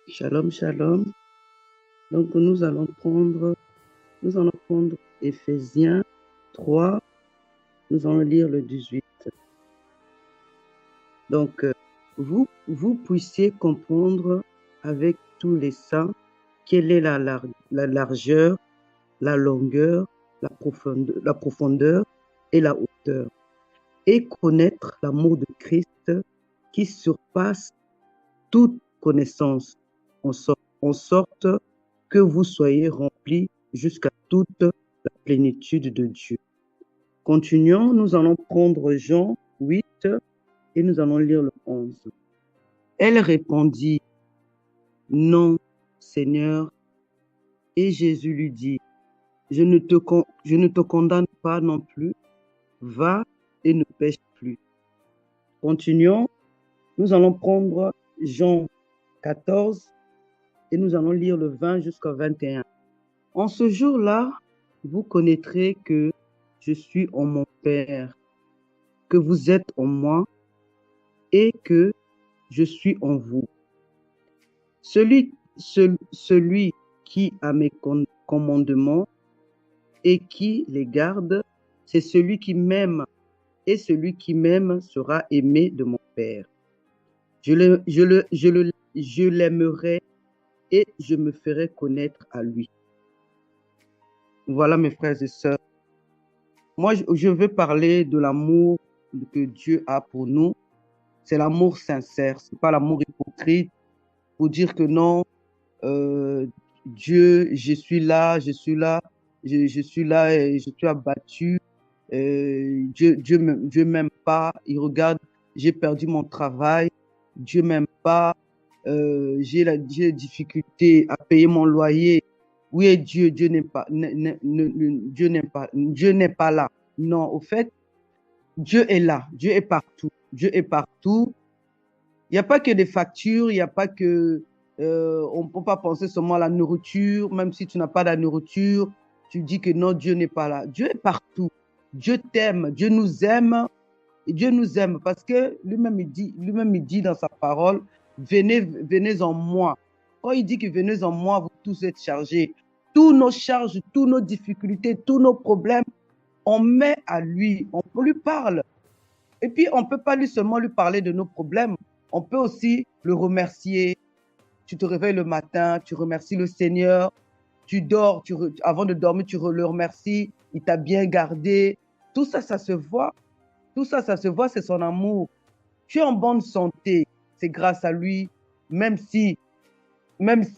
Shalom, shalom. Donc, nous allons prendre Éphésiens 3, nous allons lire le 18. Donc, vous puissiez comprendre avec tous les saints quelle est la largeur, la longueur, la profondeur et la hauteur, et connaître l'amour de Christ qui surpasse toute connaissance, en sorte que vous soyez remplis jusqu'à toute la plénitude de Dieu. Continuons, nous allons prendre Jean 8 et nous allons lire le 11. Elle répondit, non, Seigneur. Et Jésus lui dit, je ne te condamne pas non plus, va et ne pêche plus. Continuons, nous allons prendre Jean 14 et nous allons lire le 20 jusqu'au 21. En ce jour-là, vous connaîtrez que je suis en mon Père, que vous êtes en moi et que je suis en vous. Celui qui a mes commandements et qui les garde, c'est celui qui m'aime, et celui qui m'aime sera aimé de mon Père. Je l'aimerai et je me ferai connaître à lui. Voilà, mes frères et sœurs. Moi, je veux parler de l'amour que Dieu a pour nous. C'est l'amour sincère, c'est pas l'amour hypocrite pour dire que non, Dieu, je suis là, je suis là et je suis abattu. Dieu m'aime pas. Il regarde, j'ai perdu mon travail. Dieu m'aime pas. J'ai des difficultés à payer mon loyer. Oui, Dieu n'est pas, Dieu n'est pas là. Non, au fait, Dieu est là. Dieu est partout. Dieu est partout. Il n'y a pas que des factures, il n'y a pas que, on ne peut pas penser seulement à la nourriture, même si tu n'as pas de la nourriture, tu dis que non, Dieu n'est pas là. Dieu est partout. Dieu t'aime, Dieu nous aime, et Dieu nous aime parce que lui-même il dit dans sa parole, venez en moi. Quand il dit que venez en moi, vous tous êtes chargés. Tous nos charges, toutes nos difficultés, tous nos problèmes, on met à lui, on lui parle. Et puis, on ne peut pas seulement lui parler de nos problèmes, on peut aussi le remercier. Tu te réveilles le matin, tu remercies le Seigneur, tu dors, avant de dormir, tu le remercies, il t'a bien gardé. Tout ça, ça se voit. Tout ça, ça se voit, c'est son amour. Tu es en bonne santé, c'est grâce à lui, même s'il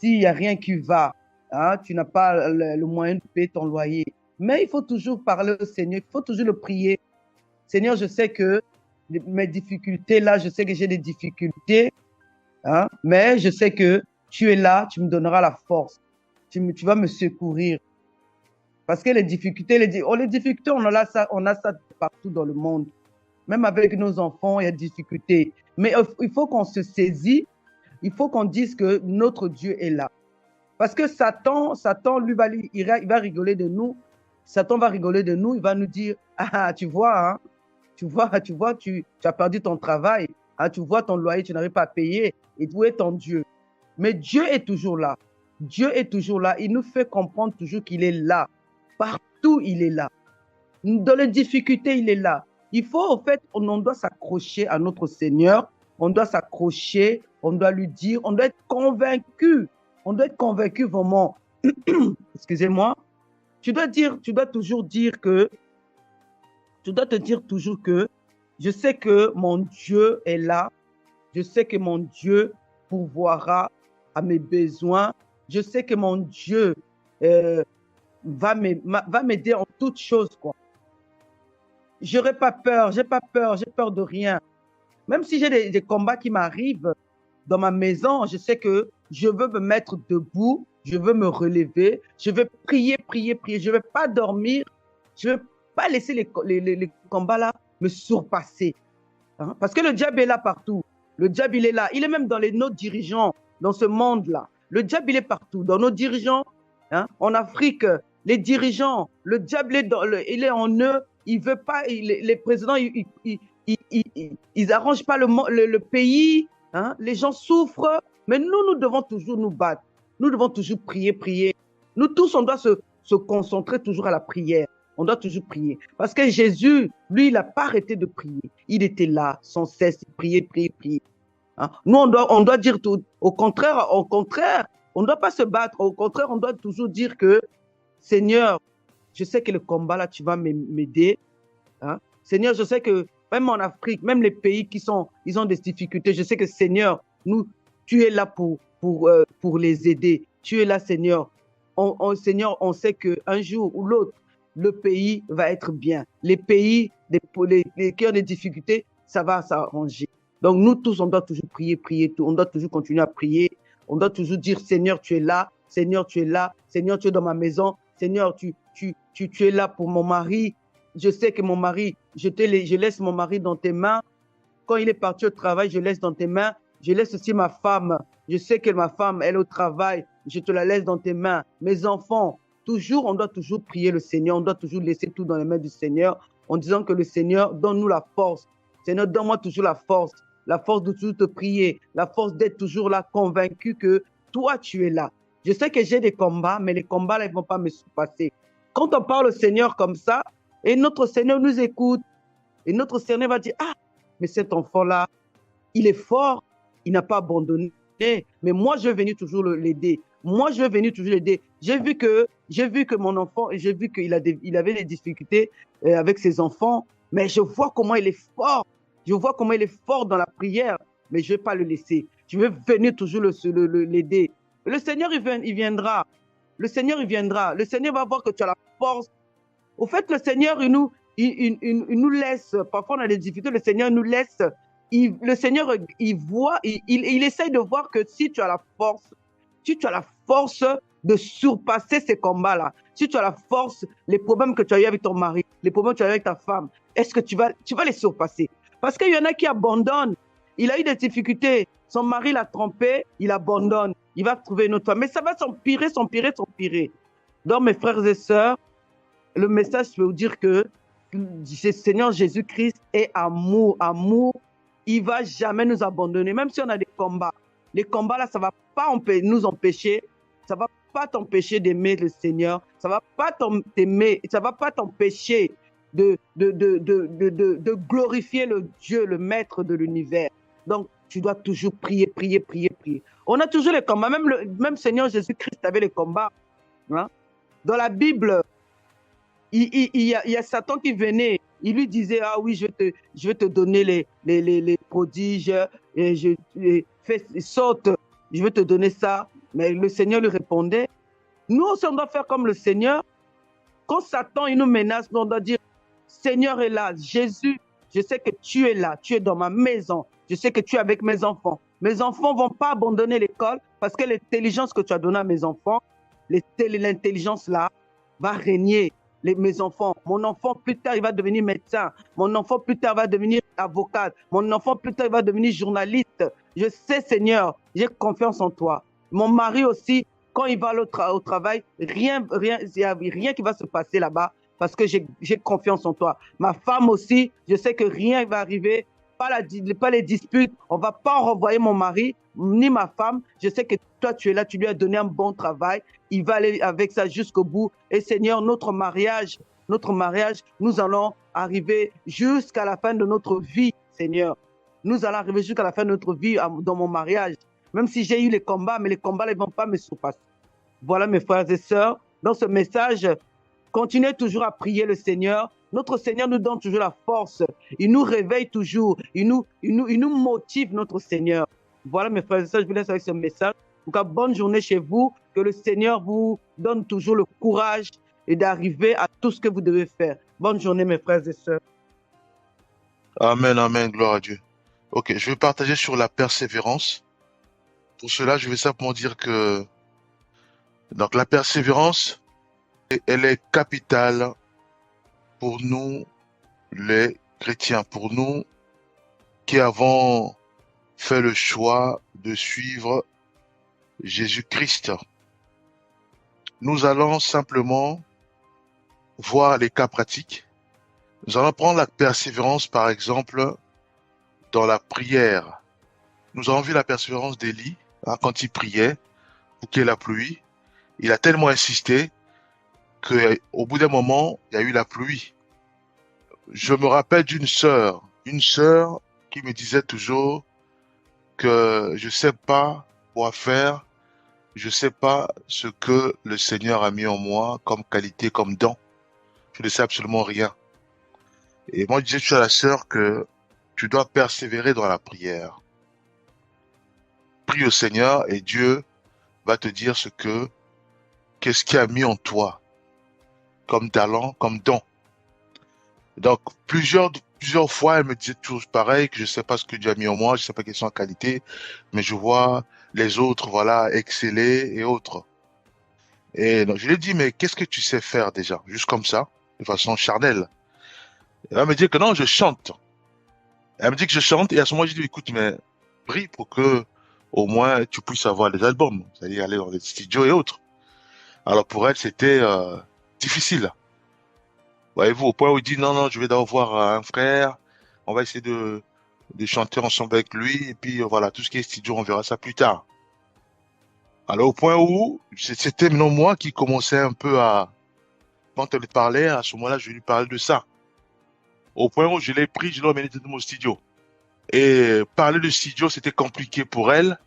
n'y a rien qui va, hein, tu n'as pas le moyen de payer ton loyer. Mais il faut toujours parler au Seigneur, il faut toujours le prier. Seigneur, je sais que mes difficultés, là, je sais que j'ai des difficultés, hein, mais je sais que tu es là, tu me donneras la force, tu vas me secourir. Parce que les difficultés, on a ça partout dans le monde. Même avec nos enfants, il y a des difficultés. Mais il faut qu'on se saisisse, il faut qu'on dise que notre Dieu est là. Parce que Satan, lui, il va rigoler de nous. Satan va rigoler de nous, il va nous dire, ah, tu vois, hein, tu as perdu ton travail, hein, tu vois ton loyer, tu n'arrives pas à payer, et où est ton Dieu? Mais Dieu est toujours là. Dieu est toujours là. Il nous fait comprendre toujours qu'il est là. Partout, il est là. Dans les difficultés, il est là. Il faut, en fait, on doit s'accrocher à notre Seigneur. On doit s'accrocher, on doit lui dire, on doit être convaincu. On doit être convaincu vraiment. Excusez-moi. Tu dois toujours dire que, tu dois te dire toujours que je sais que mon Dieu est là. Je sais que mon Dieu pourvoira à mes besoins. Je sais que mon Dieu va m'aider en toutes choses, quoi. J'aurais pas peur, j'ai peur de rien. Même si j'ai des combats qui m'arrivent dans ma maison, je sais que je veux me mettre debout, je veux me relever, je veux prier, prier, prier. Je ne vais pas dormir, je ne vais pas laisser les combats là me surpasser. Hein? Parce que le diable est là partout. Le diable, il est là. Il est même dans nos dirigeants, dans ce monde-là. Le diable, il est partout. Dans nos dirigeants, hein? En Afrique, les dirigeants, le diable il est en eux. Il veut pas, les présidents, ils arrangent pas le pays. Hein? Les gens souffrent. Mais nous devons toujours nous battre. Nous devons toujours prier, prier. Nous tous, on doit se concentrer toujours à la prière. On doit toujours prier. Parce que Jésus, lui, il n'a pas arrêté de prier. Il était là, sans cesse, prier, prier, prier. Hein? Nous, on doit dire tout. Au contraire, on ne doit pas se battre. Au contraire, on doit toujours dire que, Seigneur, je sais que le combat, là, tu vas m'aider. Hein? Seigneur, je sais que même en Afrique, même les pays ils ont des difficultés, je sais que Seigneur, tu es là pour les aider. Tu es là, Seigneur. Seigneur, on sait qu'un jour ou l'autre, le pays va être bien. Les pays qui ont des difficultés, ça va s'arranger. Donc nous tous, on doit toujours prier, prier. On doit toujours continuer à prier. On doit toujours dire, Seigneur, tu es là. Seigneur, tu es là. Seigneur, tu es dans ma maison. Seigneur, tu es là pour mon mari. Je sais que mon mari, je laisse mon mari dans tes mains. Quand il est parti au travail, je laisse dans tes mains. Je laisse aussi ma femme. Je sais que ma femme, elle est au travail. Je te la laisse dans tes mains. Mes enfants, on doit toujours prier le Seigneur. On doit toujours laisser tout dans les mains du Seigneur en disant que le Seigneur, donne-nous la force. Seigneur, donne-moi toujours la force de toujours te prier, la force d'être toujours là, convaincu que toi, tu es là. Je sais que j'ai des combats, mais les combats, là, ils ne vont pas me surpasser. Quand on parle au Seigneur comme ça, et notre Seigneur nous écoute, et notre Seigneur va dire, ah, mais cet enfant-là, il est fort, il n'a pas abandonné, mais moi, je vais venir toujours l'aider. Moi, je vais venir toujours l'aider. J'ai vu que mon enfant, j'ai vu qu'il avait des difficultés avec ses enfants, mais je vois comment il est fort. Je vois comment il est fort dans la prière, mais je ne vais pas le laisser. Je vais venir toujours l'aider. Le Seigneur, il viendra. Le Seigneur, il viendra. Le Seigneur va voir que tu as la force. Au fait, le Seigneur, il nous laisse. Parfois, on a des difficultés. Le Seigneur nous laisse. Le Seigneur, il essaye de voir que si tu as la force de surpasser ces combats-là, si tu as la force, les problèmes que tu as eu avec ton mari, les problèmes que tu as eu avec ta femme, est-ce que tu vas les surpasser? Parce qu'il y en a qui abandonnent. Il a eu des difficultés. Son mari l'a trompé, il abandonne. Il va trouver une autre femme. Mais ça va s'empirer. Donc, mes frères et sœurs, le message, je vais vous dire que le Seigneur Jésus-Christ est amour. Il ne va jamais nous abandonner, même si on a des combats. Les combats, là, ça ne va pas nous empêcher. Ça ne va pas t'empêcher d'aimer le Seigneur. Ça ne va pas t'empêcher de glorifier le Dieu, le Maître de l'univers. Donc, tu dois toujours prier. On a toujours les combats. Même Seigneur Jésus-Christ avait les combats. Hein? Dans la Bible, il y a Satan qui venait. Il lui disait, ah oui, je vais te donner les prodiges. Saute, je vais te donner ça. Mais le Seigneur lui répondait, nous aussi, on doit faire comme le Seigneur. Quand Satan, il nous menace, on doit dire, Seigneur est là. Jésus, je sais que tu es là. Tu es dans ma maison. Je sais que tu es avec mes enfants. Mes enfants ne vont pas abandonner l'école parce que l'intelligence que tu as donnée à mes enfants, l'intelligence là, va régner. Mes enfants. Mon enfant, plus tard, il va devenir médecin. Mon enfant, plus tard, va devenir avocat. Mon enfant, plus tard, il va devenir journaliste. Je sais, Seigneur, j'ai confiance en toi. Mon mari aussi, quand il va au travail, il n'y a rien qui va se passer là-bas parce que j'ai confiance en toi. Ma femme aussi, je sais que rien ne va arriver, pas les disputes. On ne va pas renvoyer mon mari ni ma femme. Je sais que toi, tu es là, tu lui as donné un bon travail. Il va aller avec ça jusqu'au bout. Et Seigneur, notre mariage, nous allons arriver jusqu'à la fin de notre vie, Seigneur. Nous allons arriver jusqu'à la fin de notre vie dans mon mariage. Même si j'ai eu les combats, mais les combats ne vont pas me surpasser. Voilà, mes frères et sœurs, dans ce message, continuez toujours à prier le Seigneur. Notre Seigneur nous donne toujours la force. Il nous réveille toujours. Il nous motive, notre Seigneur. Voilà, mes frères et sœurs, je vous laisse avec ce message. En tout cas, bonne journée chez vous. Que le Seigneur vous donne toujours le courage et d'arriver à tout ce que vous devez faire. Bonne journée, mes frères et sœurs. Amen, amen, gloire à Dieu. Ok, je vais partager sur la persévérance. Pour cela, je vais simplement dire que donc la persévérance, elle est capitale pour nous, les chrétiens, pour nous qui avons fait le choix de suivre Jésus-Christ. Nous allons simplement voir les cas pratiques. Nous allons prendre la persévérance, par exemple, dans la prière. Nous avons vu la persévérance d'Élie hein, quand il priait pour qu'il y ait la pluie, il a tellement insisté qu'au bout d'un moment, il y a eu la pluie. Je me rappelle une sœur qui me disait toujours que je sais pas quoi faire, je sais pas ce que le Seigneur a mis en moi comme qualité, comme don. Je ne sais absolument rien. Et moi, je disais à la sœur que tu dois persévérer dans la prière. Prie au Seigneur et Dieu va te dire qu'est-ce qu'il a mis en toi comme talent, comme don. Donc, plusieurs fois, elle me disait toujours pareil, que je sais pas ce que Dieu a mis en moi, je sais pas quelles sont les qualités, mais je vois les autres, voilà, exceller et autres. Et donc, je lui ai dit, mais qu'est-ce que tu sais faire déjà? Juste comme ça, de façon charnelle. Elle va me dire que non, je chante. Elle me dit que je chante, et à ce moment, je dis, écoute, mais prie pour que, au moins, tu puisses avoir des albums, c'est-à-dire aller dans les studios et autres. Alors, pour elle, c'était difficile. Voyez-vous, au point où il dit, non, non, je vais d'abord voir un frère, on va essayer de chanter ensemble avec lui, et puis voilà, tout ce qui est studio, on verra ça plus tard. Alors, au point où, c'était maintenant moi qui commençais un peu quand elle parlait, à ce moment-là, je lui parlais de ça. Au point où je l'ai pris, je l'ai emmené dans mon studio. Et parler de studio, c'était compliqué pour elle.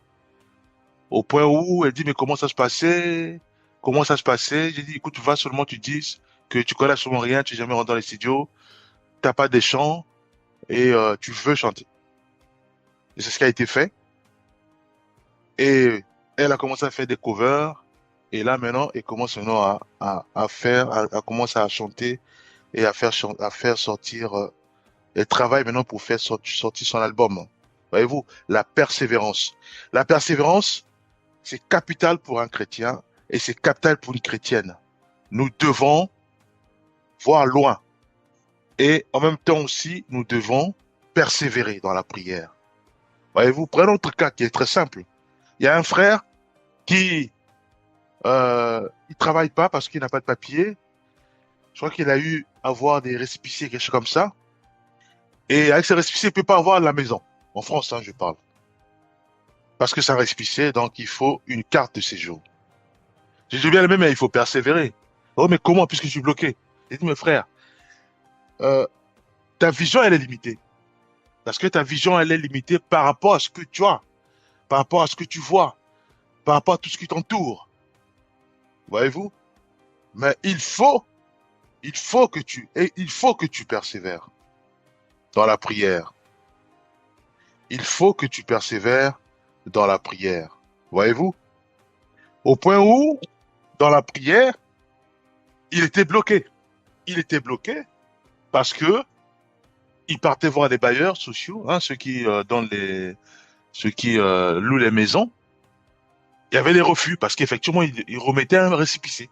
Au point où elle dit, mais comment ça se passait? Comment ça se passait? J'ai dit, écoute, va seulement, tu dis que tu connais absolument rien, tu n'es jamais rentré dans les studios, t'as pas des chants et tu veux chanter. Et c'est ce qui a été fait. Et elle a commencé à faire des covers. Et là, maintenant, elle commence maintenant à commencer à chanter et à faire sortir, elle travaille maintenant pour faire sortir son album. Voyez-vous, la persévérance. La persévérance, c'est capital pour un chrétien et c'est capital pour une chrétienne. Nous devons voir loin et en même temps aussi, nous devons persévérer dans la prière. Voyez-vous, prenons notre cas qui est très simple. Il y a un frère qui il travaille pas parce qu'il n'a pas de papier. Je crois qu'il a eu à avoir des récépissés, quelque chose comme ça. Et avec ces récépissés, il peut pas avoir la maison. En France, hein, je parle. Parce que c'est un récépissé, donc il faut une carte de séjour. J'ai dit bien le même, mais il faut persévérer. Oh, mais comment, puisque je suis bloqué? J'ai dit, mes frères, euh, ta vision, elle est limitée. Parce que ta vision, elle est limitée par rapport à ce que tu as, par rapport à ce que tu vois, par rapport à tout ce qui t'entoure. Voyez-vous? Mais il faut que tu persévères dans la prière. Il faut que tu persévères dans la prière. Voyez-vous? Au point où, dans la prière, il était bloqué. Il était bloqué parce que il partait voir les bailleurs sociaux, hein, ceux qui louent les maisons. Il y avait des refus parce qu'effectivement, il remettait un récépissé.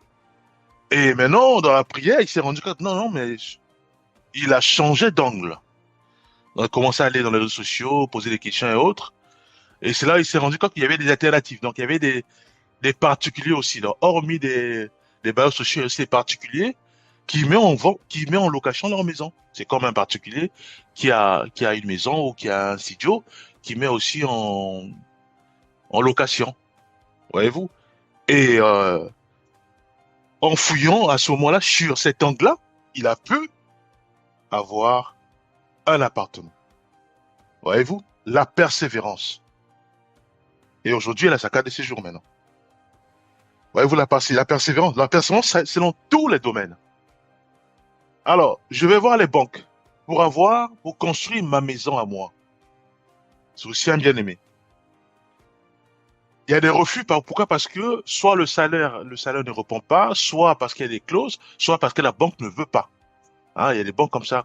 Et maintenant, dans la prière, il s'est rendu compte, non, non, mais il a changé d'angle. On a commencé à aller dans les réseaux sociaux, poser des questions et autres. Et c'est là qu'il s'est rendu compte qu'il y avait des alternatives. Donc, il y avait des particuliers aussi. Donc, hormis des bailleurs sociaux, il y a aussi des particuliers qui met en vente, qui met en location leur maison. C'est comme un particulier qui a une maison ou qui a un studio, qui met aussi en location. Voyez-vous? Et en fouillant à ce moment-là sur cet angle-là, il a pu avoir un appartement. Voyez-vous? La persévérance. Et aujourd'hui, elle a sa carte de séjour maintenant. Voyez-vous la persévérance? La persévérance, c'est dans tous les domaines. Alors, je vais voir les banques pour construire ma maison à moi. C'est aussi un bien-aimé. Il y a des refus, pourquoi? Parce que soit le salaire ne répond pas, soit parce qu'il y a des clauses, soit parce que la banque ne veut pas. Hein, il y a des banques comme ça,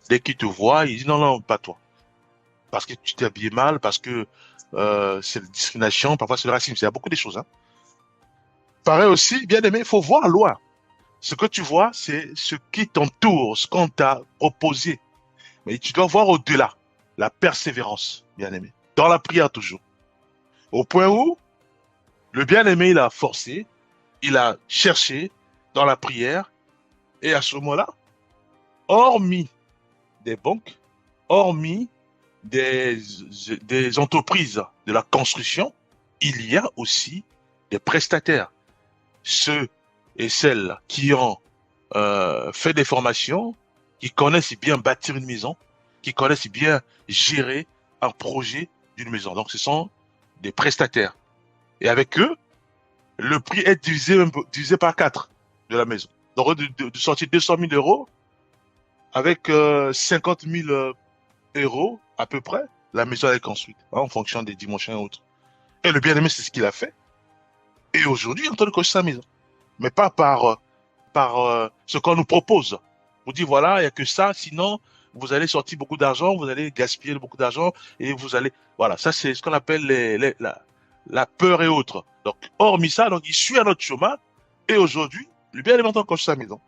dès qu'ils te voient, ils disent non, non, pas toi. Parce que tu t'es habillé mal, parce que c'est la discrimination, parfois c'est le racisme, il y a beaucoup de choses. Hein. Pareil aussi, bien aimé, il faut voir loin. Ce que tu vois, c'est ce qui t'entoure, ce qu'on t'a proposé. Mais tu dois voir au-delà, la persévérance, bien aimé, dans la prière toujours. Au point où le bien-aimé, il a forcé, il a cherché dans la prière, et à ce moment-là, hormis des banques, hormis des entreprises de la construction, il y a aussi des prestataires. Ceux et celles qui ont fait des formations, qui connaissent bien bâtir une maison, qui connaissent bien gérer un projet d'une maison. Donc, ce sont des prestataires. Et avec eux, le prix est divisé par 4 de la maison. Donc, de sortir 200 000 euros, avec 50 000 euros à peu près, la maison est construite, hein, en fonction des dimensions et autres. Et le bien-aimé, c'est ce qu'il a fait. Et aujourd'hui, il est en train de construire sa maison. Mais pas par ce qu'on nous propose. On dit, voilà, il n'y a que ça, sinon, vous allez sortir beaucoup d'argent, vous allez gaspiller beaucoup d'argent, et vous allez... Voilà, ça, c'est ce qu'on appelle la peur et autres. Donc, hormis ça, donc, il suit à notre chemin, et aujourd'hui, le bien-aimé est en train de construire sa maison.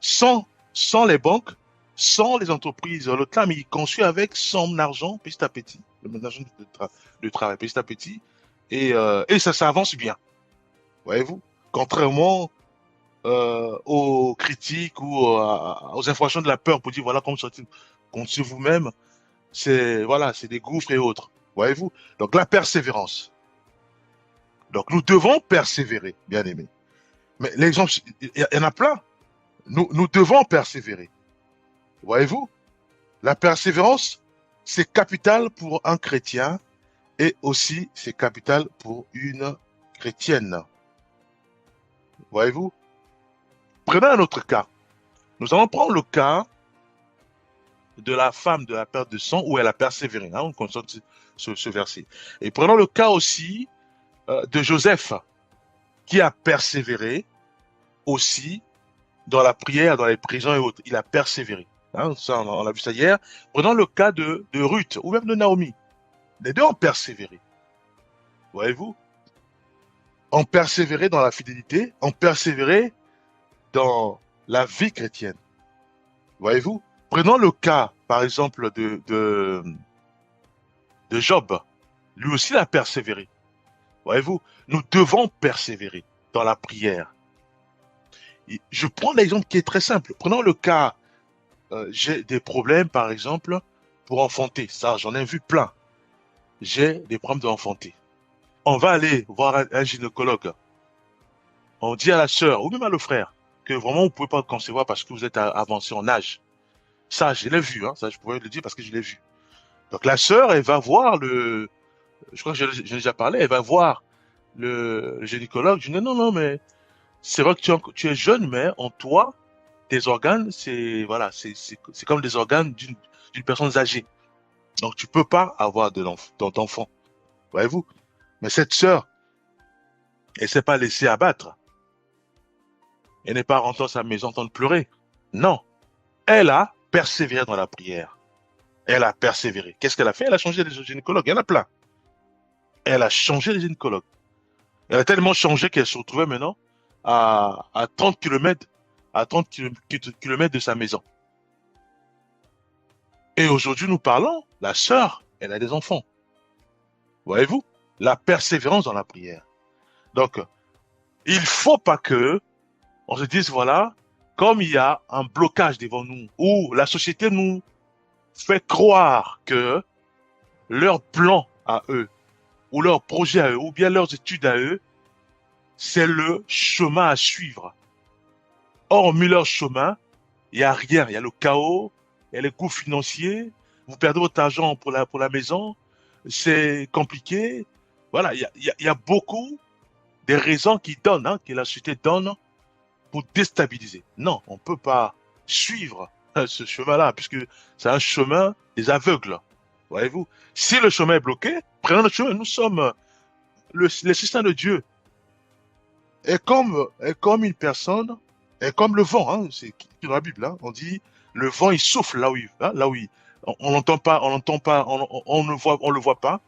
Sans les banques, sans les entreprises, l'autre là, mais il construit avec son argent, petit à petit, le argent de travail, petit à petit, et ça avance bien. Voyez-vous? Contrairement aux critiques ou aux informations de la peur pour dire voilà comme sortir contre vous-même, c'est voilà, c'est des gouffres et autres. Voyez-vous? Donc la persévérance. Donc nous devons persévérer, bien aimés. Mais l'exemple, il y en a plein. Nous devons persévérer. Voyez-vous? La persévérance, c'est capital pour un chrétien et aussi c'est capital pour une chrétienne. Voyez-vous? Prenons un autre cas. Nous allons prendre le cas de la femme de la perte de sang où elle a persévéré. Hein, on consulte ce verset. Et prenons le cas aussi de Joseph qui a persévéré aussi dans la prière, dans les prisons et autres. Il a persévéré. Hein, ça, on a vu ça hier. Prenons le cas de Ruth ou même de Naomi. Les deux ont persévéré. Voyez-vous? Ont persévéré dans la fidélité, ont persévéré dans la vie chrétienne. Voyez-vous? Prenons le cas, par exemple, de Job. Lui aussi, il a persévéré. Voyez-vous? Nous devons persévérer dans la prière. Et je prends l'exemple qui est très simple. Prenons le cas, j'ai des problèmes, par exemple, pour enfanter. Ça, j'en ai vu plein. J'ai des problèmes d'enfanter. On va aller voir un gynécologue. On dit à la sœur, ou même à le frère, que vraiment, vous ne pouvez pas concevoir parce que vous êtes avancé en âge. Ça, je l'ai vu, hein. Ça, je pourrais le dire parce que je l'ai vu. Donc, la sœur, elle va voir je crois que j'ai déjà parlé, elle va voir le gynécologue. Je dis, non, mais c'est vrai que tu es jeune, mais en toi, tes organes, c'est comme des organes d'une personne âgée. Donc, tu peux pas avoir d'enfant. Voyez-vous? Mais cette sœur, elle s'est pas laissée abattre. Elle n'est pas rentrée dans sa maison en train de pleurer. Non. Elle a persévéré dans la prière. Elle a persévéré. Qu'est-ce qu'elle a fait? Elle a changé les gynécologues. Il y en a plein. Elle a changé les gynécologues. Elle a tellement changé qu'elle se retrouvait maintenant à 30 km, à 30 km de sa maison. Et aujourd'hui, nous parlons, la sœur, elle a des enfants. Voyez-vous? La persévérance dans la prière. Donc, il faut pas que on se dise, voilà, comme il y a un blocage devant nous, où la société nous fait croire que leur plan à eux, ou leur projet à eux, ou bien leurs études à eux, c'est le chemin à suivre. Hormis leur chemin, il n'y a rien. Il y a le chaos, il y a les coûts financiers, vous perdez votre argent pour la maison, c'est compliqué. Voilà, il y a beaucoup de raisons qui donnent, hein, que la société donne pour déstabiliser. Non, on ne peut pas suivre ce chemin-là, puisque c'est un chemin des aveugles. Voyez-vous? Si le chemin est bloqué, prenons notre chemin. Nous sommes les systèmes de Dieu. Est comme une personne, est comme le vent, hein, c'est dans la Bible, hein, on dit le vent il souffle on l'entend pas, on le voit pas,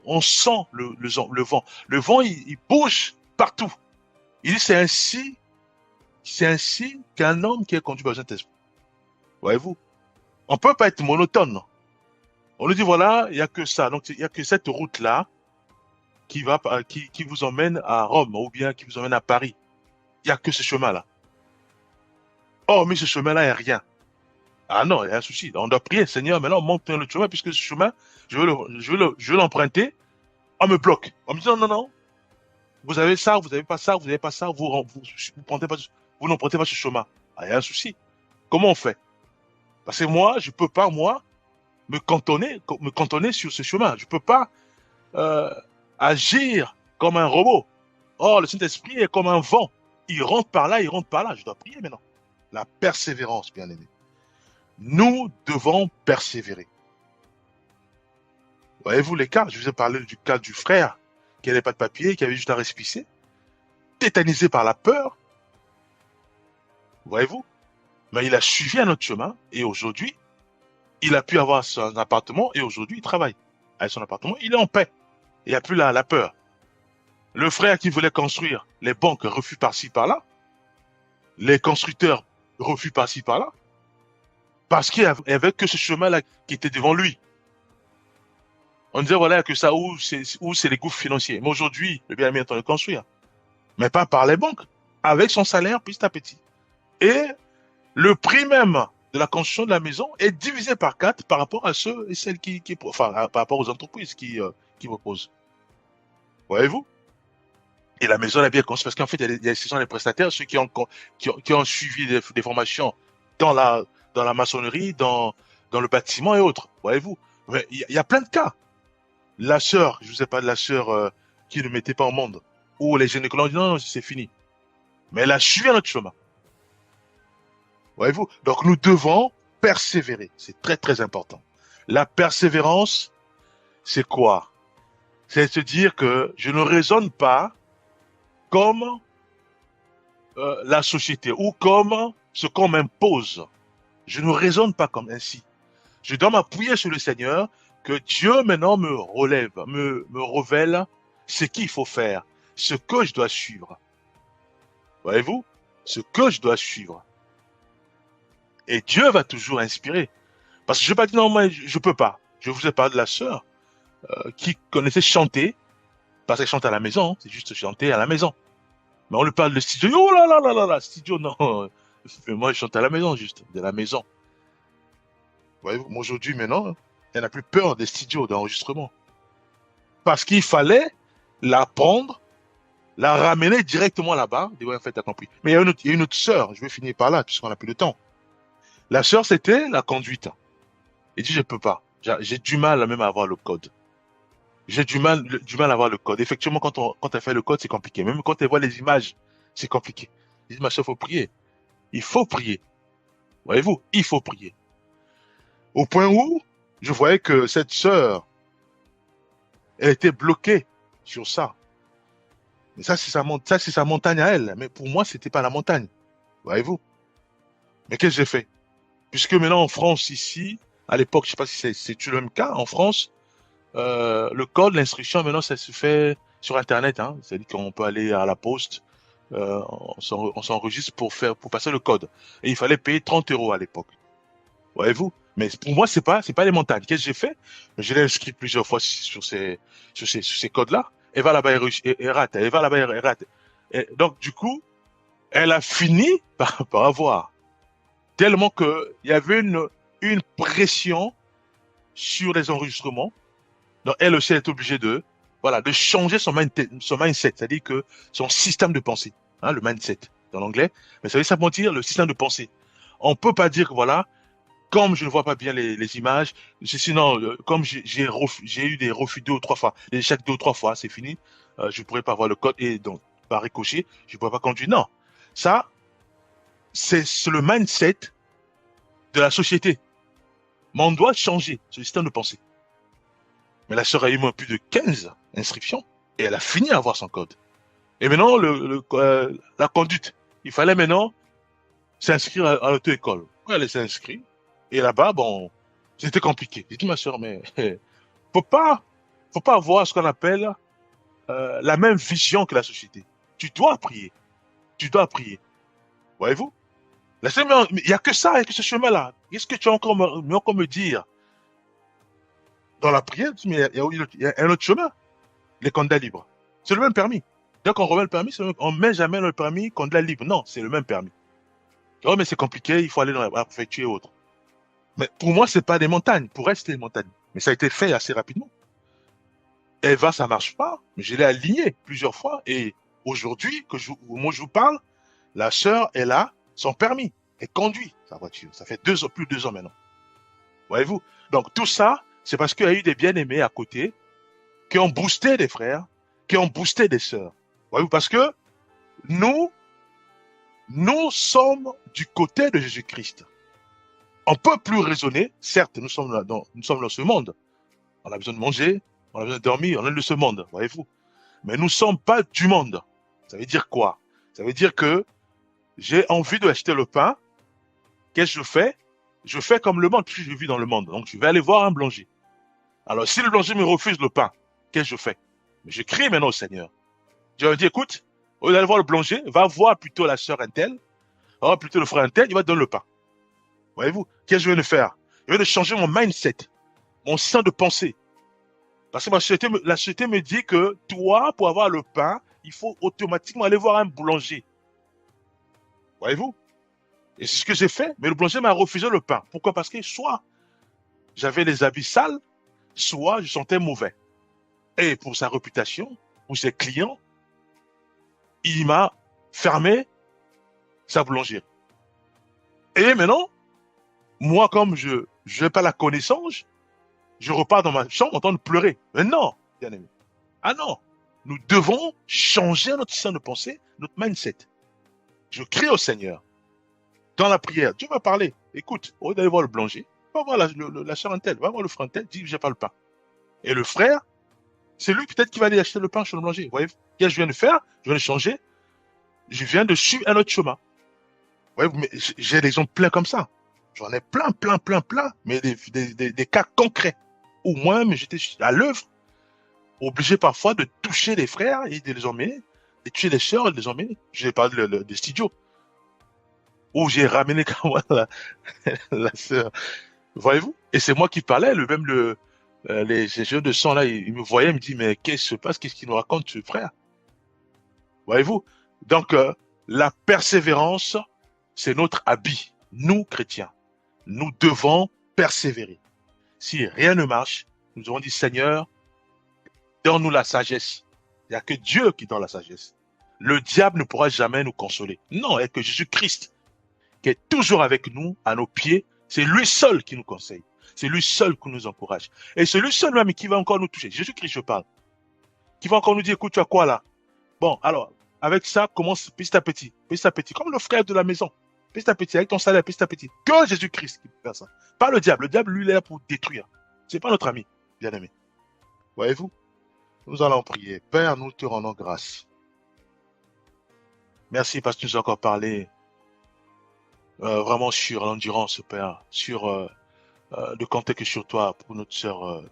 on sent le vent. Le vent il bouge partout. Il dit c'est ainsi qu'un homme qui est conduit par le Saint-Esprit. Voyez-vous? On peut pas être monotone. On lui dit voilà, il y a que ça, donc il y a que cette route là qui vous emmène à Rome ou bien qui vous emmène à Paris. Il y a que ce chemin là. Oh, mais ce chemin là il y a rien. Ah non, il y a un souci. On doit prier, Seigneur, maintenant montre le chemin puisque ce chemin, je veux l'emprunter On me bloque. On me dit non, non, non. Vous avez ça, vous n'avez pas ça, vous n'avez pas ça, vous n'empruntez pas ce chemin. Ah, il y a un souci. Comment on fait? Parce que moi, je peux pas, moi, me cantonner sur ce chemin. Je peux pas euh, agir comme un robot. Or, le Saint-Esprit est comme un vent. Il rentre par là, il rentre par là. Je dois prier maintenant. La persévérance, bien aimé. Nous devons persévérer. Voyez-vous les cas? Je vous ai parlé du cas du frère qui n'avait pas de papier, qui avait juste à respicer, tétanisé par la peur. Voyez-vous? Mais il a suivi un autre chemin et aujourd'hui, il a pu avoir son appartement et aujourd'hui, il travaille. Avec son appartement, il est en paix. Il n'y a plus la peur. Le frère qui voulait construire, les banques refusent par-ci, par-là. Les constructeurs refusent par-ci, par-là. Parce qu'il n'y avait que ce chemin-là qui était devant lui. On disait, voilà, que ça, où c'est les gouffres financiers. Mais aujourd'hui, le bien-aimé est en train de construire. Mais pas par les banques. Avec son salaire, petit à petit. Et le prix même de la construction de la maison est divisé par 4 par rapport à ceux et celles enfin, par rapport aux entreprises qui proposent. Voyez-vous? Et la maison est bien construite parce qu'en fait, ce sont les prestataires, ceux qui ont suivi des formations dans la maçonnerie, dans le bâtiment et autres. Voyez-vous? Il y a plein de cas. La sœur, je vous ai pas de la sœur qui ne mettait pas au monde, où les gynécologues ont dit non, non, c'est fini. Mais elle a suivi un autre chemin. Voyez-vous? Donc nous devons persévérer. C'est très très important. La persévérance, c'est quoi? C'est se dire que je ne raisonne pas comme la société ou comme ce qu'on m'impose. Je ne raisonne pas comme ainsi. Je dois m'appuyer sur le Seigneur, que Dieu maintenant me relève, me révèle ce qu'il faut faire, ce que je dois suivre. Voyez-vous? Ce que je dois suivre. Et Dieu va toujours inspirer. Parce que je ne vais pas dire non, moi je peux pas. Je vous ai parlé de la sœur qui connaissait chanter, parce qu'elle chante à la maison, c'est juste chanter à la maison. Mais on lui parle de studio, oh là là là là là, studio non. Moi je chante à la maison juste, de la maison. Voyez-vous, moi aujourd'hui maintenant, elle n'a plus peur des studios d'enregistrement. Parce qu'il fallait la prendre, la ramener directement là-bas. Ouais, en fait, t'as compris. Mais il y a une autre sœur, je vais finir par là, puisqu'on n'a plus de temps. La sœur, c'était la conduite. Elle dit, je peux pas. J'ai du mal même à avoir le code. J'ai du mal à avoir le code. Effectivement, quand elle fait le code, c'est compliqué. Même quand elle voit les images, c'est compliqué. Elle dit, ma sœur, faut prier. Il faut prier. Voyez-vous, il faut prier. Au point où, je voyais que cette sœur, elle était bloquée sur ça. Mais ça, c'est sa montagne à elle. Mais pour moi, c'était pas la montagne. Voyez-vous? Mais qu'est-ce que j'ai fait? Puisque maintenant, en France, ici, à l'époque, je sais pas si c'est le même cas, en France, le code, l'instruction, maintenant, ça se fait sur Internet, hein. C'est-à-dire qu'on peut aller à la poste, on s'enregistre pour passer le code. Et il fallait payer 30 € à l'époque. Voyez-vous? Mais pour moi, c'est pas les montagnes. Qu'est-ce que j'ai fait? Je l'ai inscrit plusieurs fois sur ces codes-là. Elle va là-bas, elle rate. Elle va là-bas, elle rate. Et donc, du coup, elle a fini par avoir. Tellement que il y avait une pression sur les enregistrements. Donc, elle aussi est obligée de changer son mindset. C'est-à-dire que son système de pensée, hein, le mindset dans l'anglais. Mais ça veut simplement dire le système de pensée. On peut pas dire que voilà, comme je ne vois pas bien les images, sinon, comme j'ai eu des refus 2 ou 3 fois, des échecs 2 ou 3 fois, c'est fini, je ne pourrais pas avoir le code et donc, par ricochet, je ne pourrais pas conduire. Non. Ça, c'est le mindset de la société. Mais on doit changer ce système de pensée. Mais la sœur a eu moins plus de 15 inscriptions et elle a fini à avoir son code. Et maintenant, la conduite. Il fallait maintenant s'inscrire à l'auto-école. Elle s'est inscrite. Et là-bas, bon, c'était compliqué. J'ai dit, ma sœur, mais faut pas avoir ce qu'on appelle la même vision que la société. Tu dois prier. Tu dois prier. Voyez-vous? Il n'y a que ça, il n'y a que ce chemin-là. Qu'est-ce que tu as encore me dire? Dans la prière, mais il y a un autre chemin. Les candidats libres. C'est le même permis. Dès qu'on remet le permis, on ne met jamais le permis candidat libre. Non, c'est le même permis. Oh, mais c'est compliqué, il faut aller dans la préfecture et autres. Mais pour moi, c'est pas des montagnes. Pour elle, c'était des montagnes. Mais ça a été fait assez rapidement. Eva, ça marche pas. Mais je l'ai aligné plusieurs fois. Et aujourd'hui, au moment où je vous parle, la sœur, elle a son permis. Elle conduit sa voiture. Ça fait 2 ans, plus de 2 ans maintenant. Voyez-vous? Donc tout ça, c'est parce qu'il y a eu des bien-aimés à côté qui ont boosté des frères, qui ont boosté des sœurs. Voyez-vous? Parce que nous, nous sommes du côté de Jésus-Christ. On peut plus raisonner. Certes, nous sommes dans ce monde. On a besoin de manger, on a besoin de dormir, on est de ce monde, voyez-vous. Mais nous ne sommes pas du monde. Ça veut dire quoi? Ça veut dire que j'ai envie d'acheter le pain. Qu'est-ce que je fais? Je fais comme le monde, puisque je vis dans le monde. Donc, je vais aller voir un boulanger. Alors, si le boulanger me refuse le pain, qu'est-ce que je fais? Je crie maintenant au Seigneur. Je lui dis, écoute, au lieu d'aller voir le boulanger, va voir plutôt la sœur Intel, va voir plutôt le frère Intel, il va te donner le pain. Voyez-vous? Qu'est-ce que je viens de faire? Je viens de changer mon mindset, mon sens de pensée. Parce que la société me dit que toi, pour avoir le pain, il faut automatiquement aller voir un boulanger. Voyez-vous? Et c'est ce que j'ai fait, mais le boulanger m'a refusé le pain. Pourquoi? Parce que soit j'avais les habits sales, soit je sentais mauvais. Et pour sa réputation, pour ses clients, il m'a fermé sa boulangerie. Et maintenant, moi, comme je n'ai pas la connaissance, je repars dans ma chambre en train de pleurer. Mais non, bien aimé. Ah non, nous devons changer notre sens de pensée, notre mindset. Je crie au Seigneur dans la prière. Dieu va parler. Écoute, au lieu d'aller voir le boulanger, va voir la sœur Intel, va voir le frère Intel, dis j'ai pas le pain. Et le frère, c'est lui peut-être qui va aller acheter le pain chez le boulanger. Vous voyez, qu'est-ce que je viens de faire? Je viens de changer. Je viens de suivre un autre chemin. Vous voyez, mais j'ai des exemples pleins comme ça. J'en ai plein, mais des cas concrets. Où moi-même, j'étais à l'œuvre, obligé parfois de toucher les frères et de les emmener, de tuer les sœurs et de les emmener. Je n'ai pas des studios où j'ai ramené quand même la sœur. Voyez-vous? Et c'est moi qui parlais, les jeunes de sang là, ils me voyaient, ils me disent, mais qu'est-ce qui se passe? Qu'est-ce qu'il nous raconte, ce frère? Voyez-vous? Donc, la persévérance, c'est notre habit. Nous, chrétiens, nous devons persévérer. Si rien ne marche, nous avons dit, Seigneur, donne-nous la sagesse. Il n'y a que Dieu qui donne la sagesse. Le diable ne pourra jamais nous consoler. Non, il n'y a que Jésus-Christ qui est toujours avec nous, à nos pieds. C'est lui seul qui nous conseille. C'est lui seul qui nous encourage. Et c'est lui seul même qui va encore nous toucher. Jésus-Christ, je parle. Qui va encore nous dire, écoute, tu as quoi là? Bon, alors, avec ça, commence petit à petit. Petit à petit. Comme le frère de la maison. Petit à petit. Avec ton salaire, petit à petit. Que Jésus-Christ qui peut faire ça. Pas le diable. Le diable, lui, il est là pour détruire. C'est pas notre ami, bien aimé. Voyez-vous? Nous allons prier. Père, nous te rendons grâce. Merci parce que tu nous as encore parlé vraiment sur l'endurance, Père, sur de compter que sur toi pour notre sœur,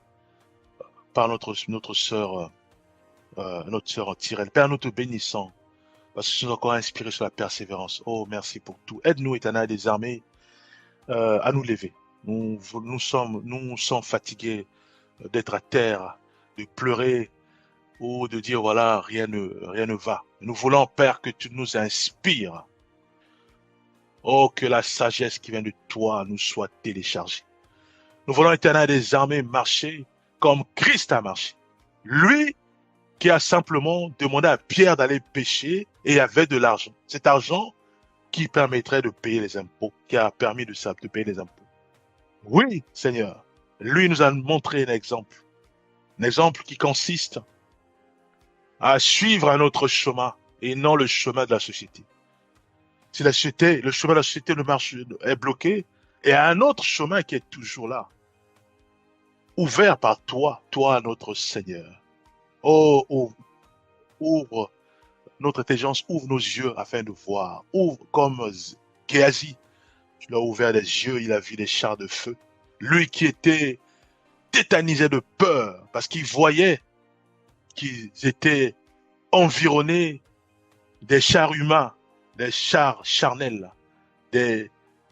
par notre sœur Tyrell. Père, nous te bénissons parce que tu nous as encore inspiré sur la persévérance. Oh, merci pour tout. Aide-nous, Éternel des armées, à nous lever. Nous sommes fatigués d'être à terre, de pleurer ou de dire voilà, rien ne va. Nous voulons, Père, que tu nous inspires. Oh, que la sagesse qui vient de toi nous soit téléchargée. Nous voulons, Éternel des armées, marcher comme Christ a marché. Lui qui a simplement demandé à Pierre d'aller pêcher et il avait de l'argent. Cet argent qui permettrait de payer les impôts, qui a permis de payer les impôts. Oui, Seigneur, lui nous a montré un exemple qui consiste à suivre un autre chemin et non le chemin de la société. Si le chemin de la société est bloqué, et un autre chemin qui est toujours là, ouvert par toi, notre Seigneur. Oh, ouvre notre intelligence, ouvre nos yeux afin de voir. Ouvre comme Géasi, tu l'as ouvert les yeux, il a vu les chars de feu. Lui qui était tétanisé de peur parce qu'il voyait qu'ils étaient environnés des chars humains, des chars charnels, des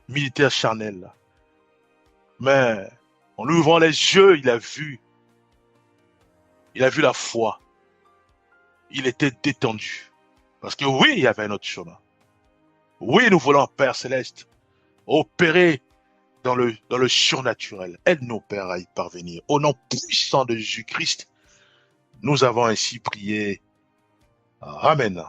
militaires charnels. Mais en lui ouvrant les yeux, il a vu la foi. Il était détendu. Parce que oui, il y avait un autre chemin. Oui, nous voulons, Père Céleste, opérer dans le surnaturel. Aide-nous, Père, à y parvenir. Au nom puissant de Jésus-Christ, Nous avons ainsi prié. Amen.